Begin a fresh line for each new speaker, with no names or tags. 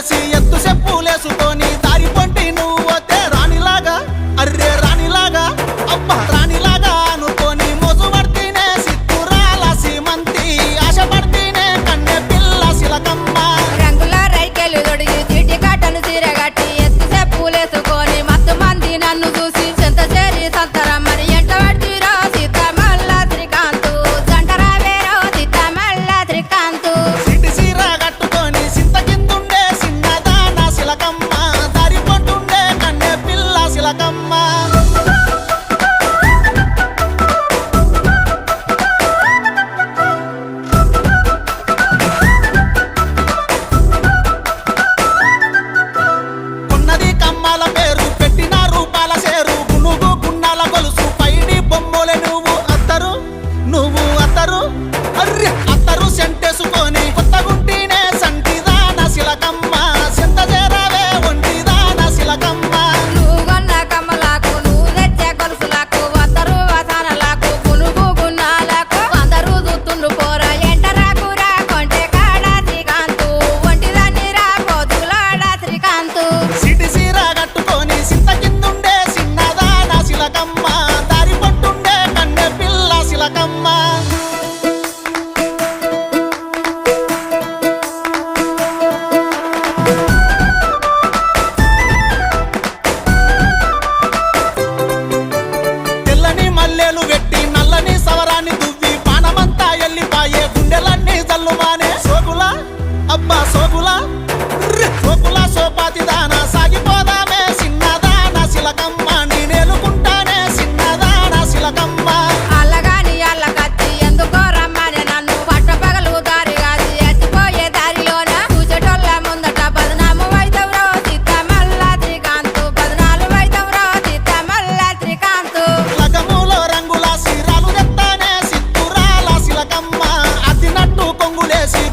కొంగులేసి ఎత్తు చెప్పులేసుకొని దారి పొంటి నువ్వు వస్తే రాణిలాగా అర్రే రాణిలాగా అబ్బా రాణిలాగా అనుకొని మోసు పడితేనే సిత్తురాల సీమంతి ఆశ పడితేనే కన్నె పిల్ల శిలకమ్మ
రంగుల రైకెలు దొడిగి చీటి కట్టను చీరగట్టి ఎత్తు చెప్పులేసుకొని మత్తు మంది నన్ను చూసి చెంత చేరి సంతరమ్మని ఎంట పడిరా సీతమల్ల శ్రీకాంతు జంటరా వేరో సీతమల్ల శ్రీకాంతు
సిటి సీర కట్టుకొని సింత కిందుండే సిన్నదాన శిలకమ్మ దారి పొంటుండే కన్నె పిల్ల శిలకమ్మ ఉన్నది కమ్మాల పేరు పెట్టిన రూపాల సేరు గునుగు గున్నాల గొలుసు పైడి బొమ్మలే నువ్వు అత్తరు అర్రె అత్తరు సెంటేసుకొని కొత్తగుంటేనే సంటిదాన శిలకమ్మ సెంత చేరావే ఒంటిదాన శిలకమ్మ
నువ్వు కొన్న కమ్మలకు నువ్వు తెచ్చే గొలుసులకు వద్దరు వసానలకు గునుగు గున్నాలకు అందరూ చూస్తుండు పోరా ఎంట రాకురా కొంటే కాడ శ్రీకాంతు ఒంటిదాన్ని రా కోతులాడ శ్రీకాంతు
సిటి సీర కట్టుకొని సింత కిందుండే సిన్నదాన శిలకమ్మ దారి పట్టుండే కన్నె పిల్ల శిలకమ్మ తెల్లని మల్లెలు వెట్టి నల్లని సవరాన్ని దువ్వి పానమంతా ఎల్లిపాయే గుండెలన్నీ జల్లుమానే సోకులా అబ్బా సోకులా సోకులా సోపాతి దాన సాగిపోదామే సిన్నదాన శిలకమ్మ నేనేలుకుంటానే సిన్నదాన శిలకమ్మ
అల్లగాని అల్లకత్తి ఎందుకో రమ్మని నన్ను పట్టపగలు దారి కాసి ఎత్తిపోయే దారిలోన కూచెటోళ్ళ ముందట బదనాము వైదవరో సీతమల్ల శ్రీకాంతు బదనాలు వైదవరో సీతమల్ల శ్రీకాంతు
లగములో రంగుల సీరాలు తెత్తానే సిత్తురాల శిలకమ్మ అద్దినట్టు కొంగులేసి